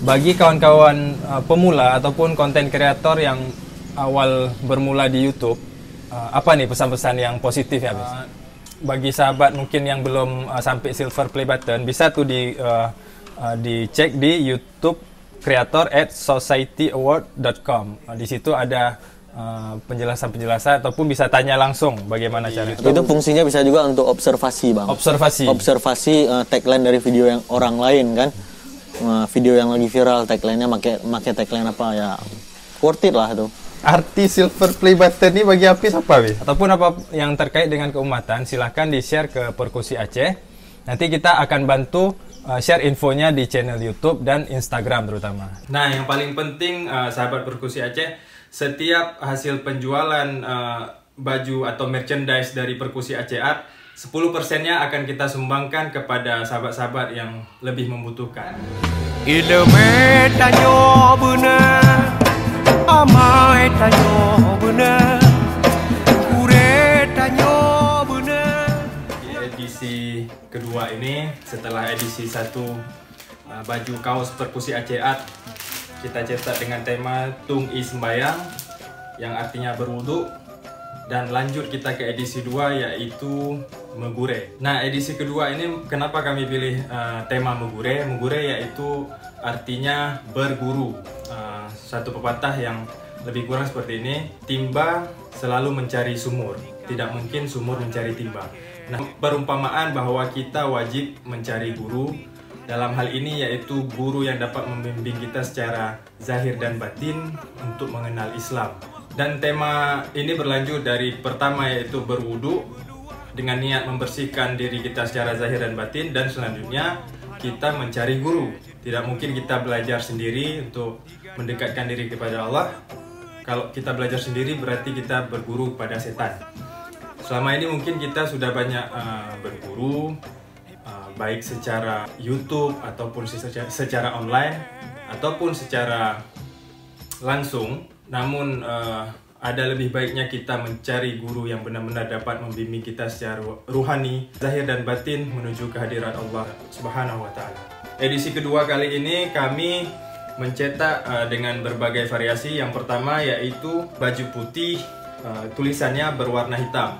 bagi kawan-kawan pemula ataupun konten kreator yang awal bermula di YouTube, apa nih pesan-pesan yang positif ya, Bis? Bagi sahabat mungkin yang belum sampai silver play button, bisa tuh dicek di YouTube creator@societyaward.com. Di situ ada penjelasan-penjelasan ataupun bisa tanya langsung bagaimana cara itu fungsinya bisa juga untuk observasi, Bang. Observasi tagline dari video yang orang lain kan. Video yang lagi viral tagline-nya make tagline apa ya. Worth it lah itu. Arti silver play button ini bagi Hafiz apa, Bi? Ataupun apa yang terkait dengan keumatan, silahkan di-share ke Perkusi Aceh. Nanti kita akan bantu share infonya di channel YouTube dan Instagram terutama. Nah, yang paling penting sahabat Perkusi Aceh, setiap hasil penjualan baju atau merchandise dari Perkusi Aceh Art, 10%-nya akan kita sumbangkan kepada sahabat-sahabat yang lebih membutuhkan. Ilmu tanyo benar, amai tanyo benar, ure tanyo benar. Di edisi kedua ini, setelah edisi 1 baju kaos Perkusi Aceh Art, kita cetak dengan tema Tung I Sembayang, yang artinya berwudu, dan lanjut kita ke edisi 2 yaitu Megure. Nah, edisi kedua ini kenapa kami pilih tema Megure? Megure yaitu artinya berguru. Satu pepatah yang lebih kurang seperti ini, timba selalu mencari sumur, tidak mungkin sumur mencari timba. Nah, perumpamaan bahwa kita wajib mencari guru. Dalam hal ini yaitu guru yang dapat membimbing kita secara zahir dan batin untuk mengenal Islam. Dan tema ini berlanjut dari pertama yaitu berwudu dengan niat membersihkan diri kita secara zahir dan batin, dan selanjutnya kita mencari guru. Tidak mungkin kita belajar sendiri untuk mendekatkan diri kepada Allah. Kalau kita belajar sendiri berarti kita berguru kepada setan. Selama ini mungkin kita sudah banyak berguru, baik secara YouTube ataupun secara online ataupun secara langsung. Namun ada lebih baiknya kita mencari guru yang benar-benar dapat membimbing kita secara ruhani, zahir dan batin menuju kehadiran Allah Subhanahu wa taala. Edisi kedua kali ini kami mencetak dengan berbagai variasi. Yang pertama yaitu baju putih, tulisannya berwarna hitam.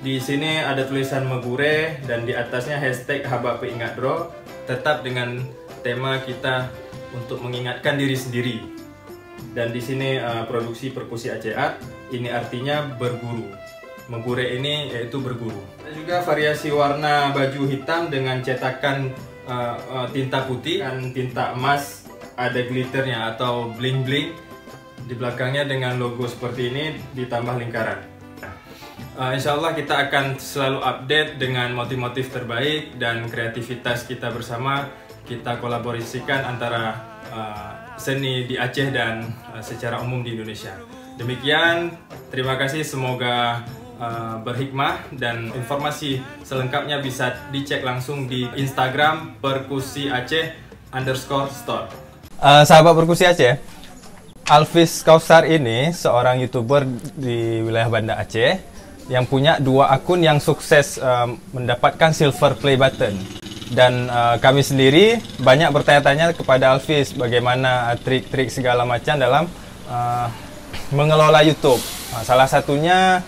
Di sini ada tulisan Megure dan di atasnya hashtag Haba Peingat Bro, tetap dengan tema kita untuk mengingatkan diri sendiri. Dan di sini produksi Perkusi Aceh Art, ini artinya berguru. Megure ini yaitu berguru. Ada juga variasi warna baju hitam dengan cetakan tinta putih dan tinta emas, ada glitternya atau bling bling. Di belakangnya dengan logo seperti ini ditambah lingkaran. Insya Allah kita akan selalu update dengan motif-motif terbaik dan kreativitas kita bersama. Kita kolaborasikan antara seni di Aceh dan secara umum di Indonesia. Demikian, terima kasih, semoga berhikmah, dan informasi selengkapnya bisa dicek langsung di Instagram perkusiaceh_store. Sahabat Perkusi Aceh, Alfiz Kausar ini seorang YouTuber di wilayah Banda Aceh yang punya 2 akun yang sukses mendapatkan silver play button. Dan kami sendiri banyak bertanya-tanya kepada Alfiz bagaimana trik-trik segala macam dalam mengelola YouTube. Salah satunya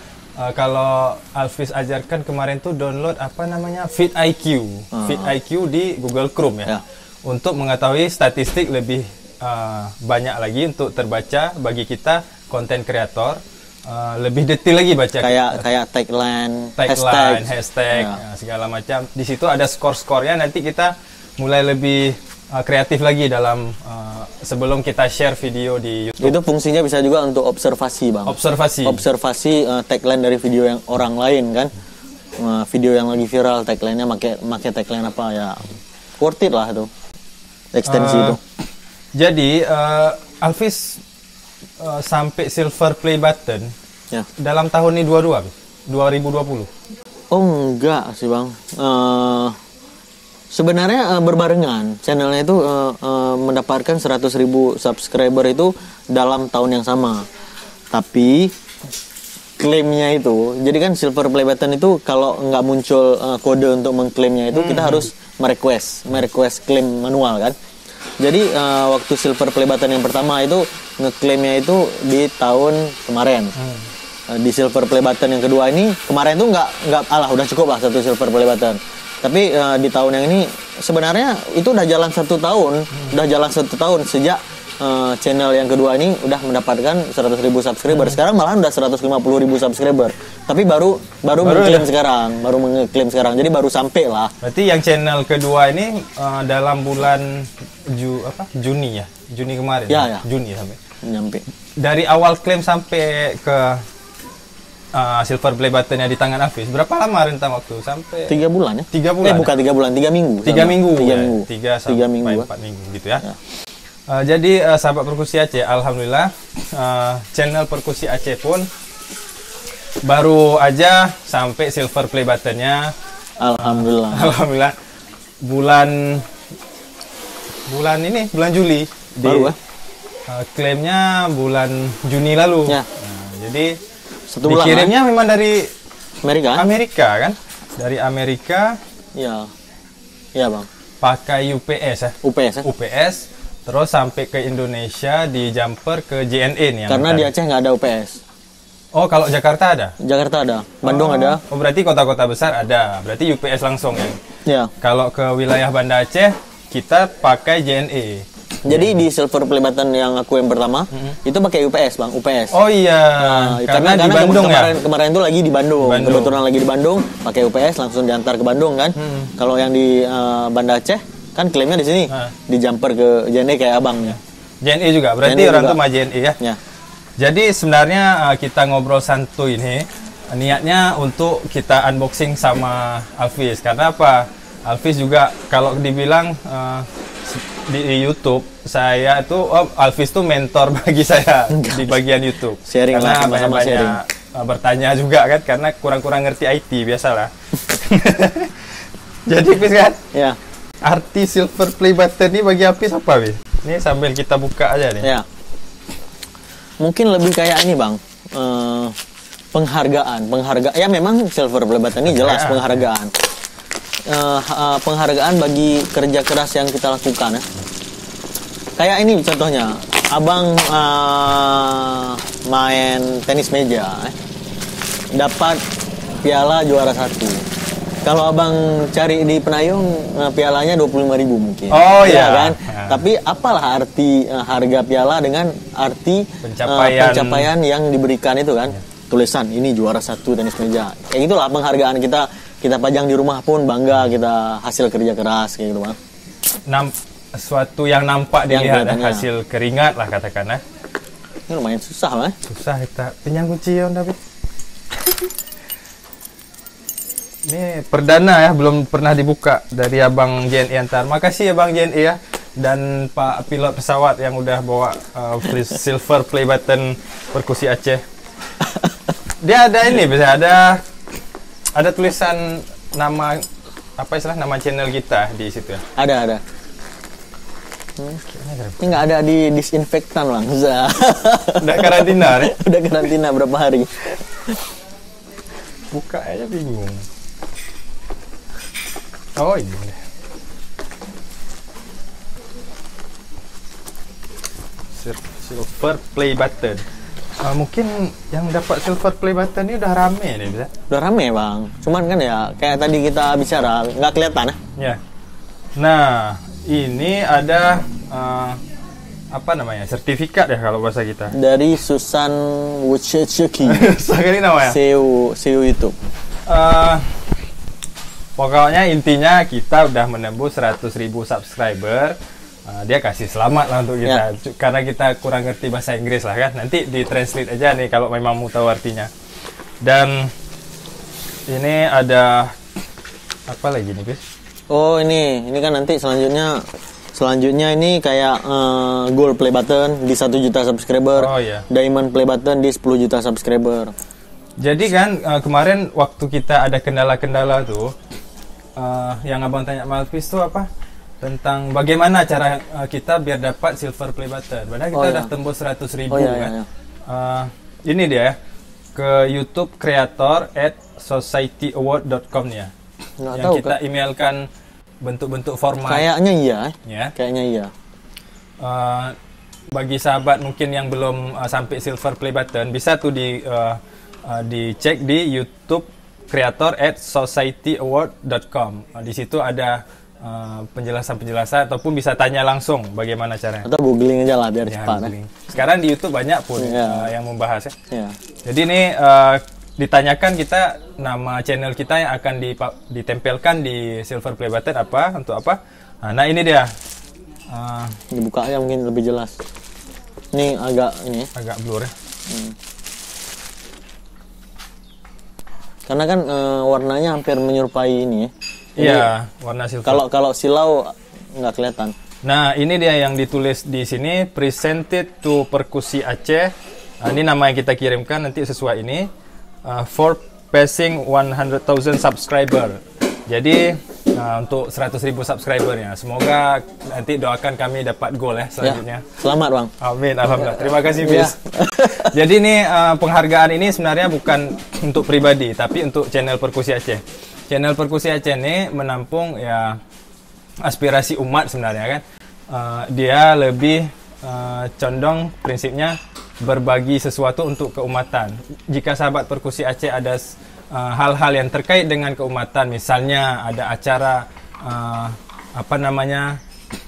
kalau Alfiz ajarkan kemarin tuh download apa namanya VidIQ. VidIQ di Google Chrome ya. Untuk mengetahui statistik lebih banyak lagi untuk terbaca bagi kita konten kreator. Lebih detail lagi baca kayak tagline, hashtag segala macam. Di situ ada skor-skornya. Nanti kita mulai lebih kreatif lagi dalam sebelum kita share video di YouTube. Itu fungsinya bisa juga untuk observasi, Bang. Observasi tagline dari video yang orang lain kan. Video yang lagi viral tagline-nya make tagline apa ya. Worth it lah itu. Ekstensi itu. Jadi Alfiz sampai silver play button dalam tahun ini 2020. Oh enggak sih, Bang. Sebenarnya berbarengan. Channelnya itu mendapatkan 100.000 subscriber itu dalam tahun yang sama. Tapi klaimnya itu, jadi kan silver play button itu kalau nggak muncul kode untuk mengklaimnya itu kita harus merequest claim manual kan. Jadi waktu silver play button yang pertama itu ngeklaimnya itu di tahun kemarin. Di silver play button yang kedua ini kemarin tuh nggak udah cukup lah satu silver play button. Tapi di tahun yang ini sebenarnya itu udah jalan 1 tahun, sejak channel yang kedua ini udah mendapatkan 100.000 subscriber. Sekarang malahan udah 150.000 subscriber. Tapi baru mengeklaim sekarang. Jadi baru sampai lah. Berarti yang channel kedua ini dalam bulan Juni ya? Juni kemarin. Ya. Juni sampai. Nyampe. Dari awal klaim sampai ke silver play buttonnya di tangan Hafiz, berapa lama rentang waktu? Sampai 3 bulan ya? 3 bulan. Bukan 3 bulan, 3 minggu. 3 minggu. 3 minggu. 3 sampai 4 minggu gitu ya. Jadi sahabat perkusi Aceh, alhamdulillah channel perkusi Aceh pun baru aja sampai silver play buttonnya. Alhamdulillah. Bulan Juli. Baru klaimnya bulan Juni lalu. Ya. Jadi bulan dikirimnya memang dari Amerika kan? Dari Amerika. Iya bang. Pakai UPS ya. UPS. Terus sampai ke Indonesia di jumper ke JNE nih. Karena di Aceh nggak ada UPS. Oh, kalau Jakarta ada? Jakarta ada. Bandung ada. Oh, berarti kota-kota besar ada. Berarti UPS langsung ya? Ya. Kalau ke wilayah Banda Aceh, kita pakai JNE. Jadi di silver play button yang aku yang pertama itu pakai UPS bang, UPS. Oh iya. Karena di Bandung kemarin itu lagi di Bandung. Kebetulan lagi di Bandung, pakai UPS langsung diantar ke Bandung kan. Kalau yang di Banda Aceh kan klaimnya di sini, di jumper ke JNE kayak abang ya. JNE juga, berarti JNE orang juga. Tuh mah JNE ya. Jadi sebenarnya kita ngobrol santuy ini niatnya untuk kita unboxing sama Alfiz. Karena apa? Alfiz juga kalau dibilang di YouTube saya tuh Alfiz tuh mentor bagi saya di bagian YouTube. Sharing karena lah, sama-sama sharing. Bertanya juga kan karena kurang-kurang ngerti IT biasalah. Jadi Alfiz kan? Ya. Arti silver play button ini bagi Hafiz apa, Bi? Ini sambil kita buka aja nih. Ya. Mungkin lebih kayak ini, Bang. Penghargaan. Ya memang silver play button ini jelas penghargaan. Penghargaan bagi kerja keras yang kita lakukan ya. Kayak ini contohnya. Abang main tenis meja dapat piala juara 1. Kalau abang cari di Penayung pialanya 25.000 mungkin. Oh iya kan? Tapi apalah arti harga piala dengan arti pencapaian yang diberikan itu kan? Tulisan ini juara 1 tenis meja. Kayak gitulah penghargaan kita pajang di rumah pun bangga kita hasil kerja keras kayak gitu bang. Suatu yang nampak dilihat hasil keringat lah katakanlah. Ini lumayan susah bang. Susah kita pinjam kunci ya David. Ini perdana ya, belum pernah dibuka dari Abang JNE antar. Makasih ya Bang JNE ya. Dan Pak pilot pesawat yang udah bawa silver play button perkusi Aceh. Dia ada ini, bisa ada tulisan nama nama channel kita di situ ya. Ada. Ini nggak ada di disinfektan bang. Udah karantina nih. Udah karantina berapa hari? Buka aja bingung. Oh ini silver play button. Mungkin yang dapat silver play button ini udah rame nih bisa. Udah rame bang. Cuman kan ya kayak tadi kita bicara nggak kelihatan ya. Nah ini ada sertifikat ya kalau bahasa kita. Dari Susan Wojcicki. Sekali namanya. CEO YouTube. Pokoknya intinya kita udah menembus 100.000 subscriber. Dia kasih selamat lah untuk kita karena kita kurang ngerti bahasa Inggris lah kan. Nanti di translate aja nih kalau memang mau tahu artinya. Dan ini ada apa lagi nih, Bis? Oh, ini kan nanti selanjutnya ini kayak gold play button di 1 juta subscriber. Oh iya. Diamond play button di 10 juta subscriber. Jadi kan kemarin waktu kita ada kendala-kendala tuh yang Abang tanya Malvis tuh apa? Tentang bagaimana cara kita biar dapat silver play button. Padahal kita udah tembus 100.000 kan. Ini dia ke YouTube creator @societyaward.com ya. Yang kita emailkan bentuk-bentuk format. Kayaknya iya. Kayaknya iya. bagi sahabat mungkin yang belum sampai silver play button, bisa tuh dicek di YouTube creator@societyaward.com. Di situ ada penjelasan-penjelasan ataupun bisa tanya langsung bagaimana caranya. Atau googling aja lah biar cepat. Sekarang di YouTube banyak pun yang membahas ya. Jadi ini ditanyakan kita nama channel kita yang akan ditempelkan di silver play button apa, untuk apa. Nah ini dia. Dibuka aja mungkin lebih jelas. Ini agak blur ya. Karena kan warnanya hampir menyerupai ini ya. Iya, warna silver. Kalau silau nggak kelihatan. Nah, ini dia yang ditulis di sini, presented to Perkusi Aceh. Ini nama yang kita kirimkan nanti sesuai ini. For passing 100,000 subscriber. Jadi untuk 100.000 subscribernya. Semoga nanti doakan kami dapat goal ya selanjutnya. Ya, selamat Bang. Amin, alhamdulillah. Terima kasih Bis. Jadi ini penghargaan ini sebenarnya bukan untuk pribadi, tapi untuk channel Perkusi Aceh. Channel Perkusi Aceh ini menampung ya aspirasi umat sebenarnya kan. Dia lebih condong prinsipnya berbagi sesuatu untuk keumatan. Jika sahabat Perkusi Aceh ada hal-hal yang terkait dengan keumatan, misalnya ada acara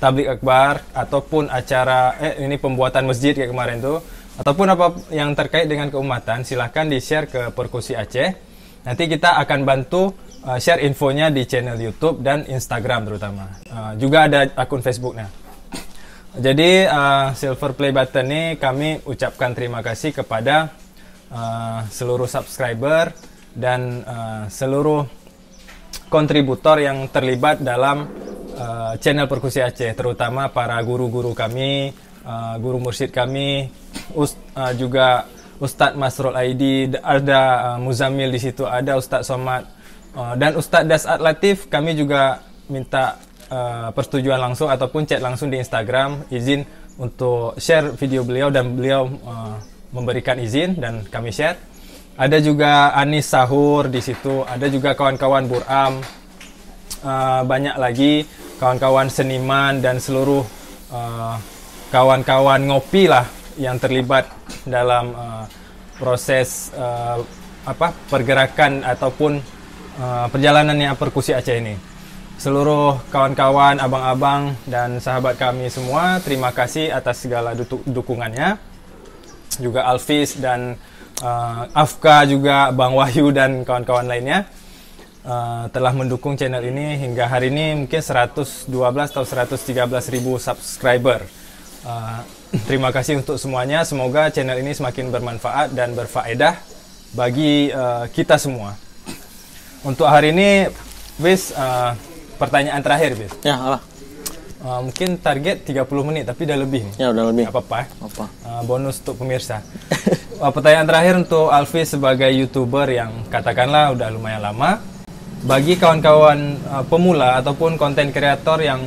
tabligh akbar ataupun acara ini pembuatan masjid kayak kemarin tuh, ataupun apa yang terkait dengan keumatan, silahkan di-share ke Perkusi Aceh. Nanti kita akan bantu share infonya di channel YouTube dan Instagram terutama. Juga ada akun Facebooknya. Jadi silver play button ini kami ucapkan terima kasih kepada seluruh subscriber dan seluruh kontributor yang terlibat dalam channel Perkusi Aceh, terutama para guru-guru kami, guru mursyid kami, juga Ustadz Masrul Aidi, ada Muzamil di situ, ada Ustadz Somad, dan Ustadz Dasat Latif. Kami juga minta persetujuan langsung ataupun chat langsung di Instagram, izin untuk share video beliau, dan beliau memberikan izin dan kami share. Ada juga Anis Sahur di situ, ada juga kawan-kawan Buram, banyak lagi kawan-kawan seniman dan seluruh kawan-kawan ngopi lah yang terlibat dalam proses pergerakan ataupun perjalanannya Perkusi Aceh ini. Seluruh kawan-kawan, abang-abang dan sahabat kami semua, terima kasih atas segala dukungannya. Juga Alfis dan Afka, juga Bang Wahyu dan kawan-kawan lainnya telah mendukung channel ini hingga hari ini mungkin 112 atau 113 ribu subscriber. Terima kasih untuk semuanya. Semoga channel ini semakin bermanfaat dan berfaedah bagi kita semua. Untuk hari ini, Bis, pertanyaan terakhir, Bis. Ya, apa? Mungkin target 30 menit, tapi udah lebih nih. Ya, udah lebih. Gak apa-apa. Bonus untuk pemirsa. Pertanyaan terakhir untuk Alfi sebagai YouTuber yang katakanlah udah lumayan lama. Bagi kawan-kawan pemula ataupun konten kreator yang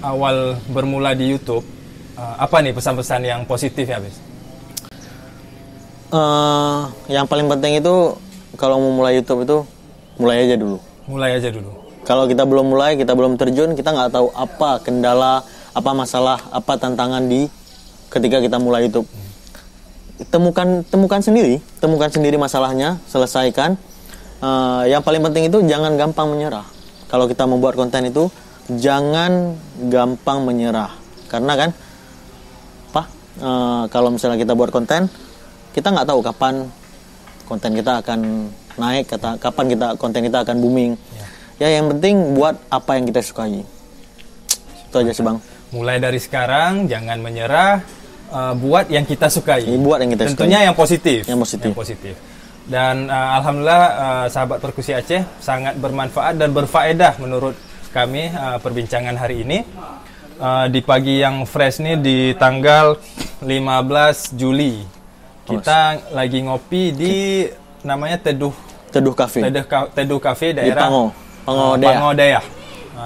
awal bermula di YouTube, apa nih pesan-pesan yang positif ya, Bis? Yang paling penting itu kalau mau mulai YouTube itu mulai aja dulu. Mulai aja dulu. Kalau kita belum mulai, kita belum terjun, kita nggak tahu apa kendala, apa masalah, apa tantangan ketika kita mulai YouTube. Temukan sendiri masalahnya, selesaikan. Yang paling penting itu jangan gampang menyerah. Kalau kita membuat konten itu jangan gampang menyerah, karena kan kalau misalnya kita buat konten, kita nggak tahu kapan konten kita akan naik, kapan konten kita akan booming. Ya yang penting buat apa yang kita sukai. Itu aja sih Bang. Mulai dari sekarang jangan menyerah, buat yang kita sukai. Buat yang kita Tentunya sukai. Yang positif. Yang positif. Dan alhamdulillah sahabat Perkusi Aceh sangat bermanfaat dan berfaedah menurut kami perbincangan hari ini. Di pagi yang fresh nih di tanggal 15 Juli. Kita lagi ngopi di namanya Teduh Cafe daerah Pango Daya.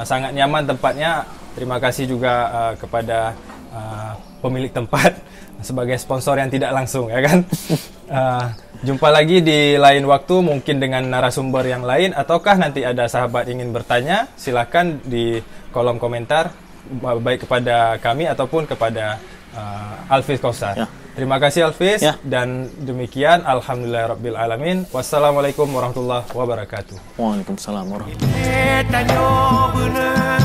Sangat nyaman tempatnya. Terima kasih juga kepada pemilik tempat sebagai sponsor yang tidak langsung, ya kan. Jumpa lagi di lain waktu, mungkin dengan narasumber yang lain, ataukah nanti ada sahabat ingin bertanya, silakan di kolom komentar. baik kepada kami ataupun kepada Alfiz Kausar. Ya. Terima kasih Alfiz, Ya. dan demikian alhamdulillahirabbil alamin. Wassalamualaikum warahmatullahi wabarakatuh. Waalaikumsalam warahmatullahi wabarakatuh.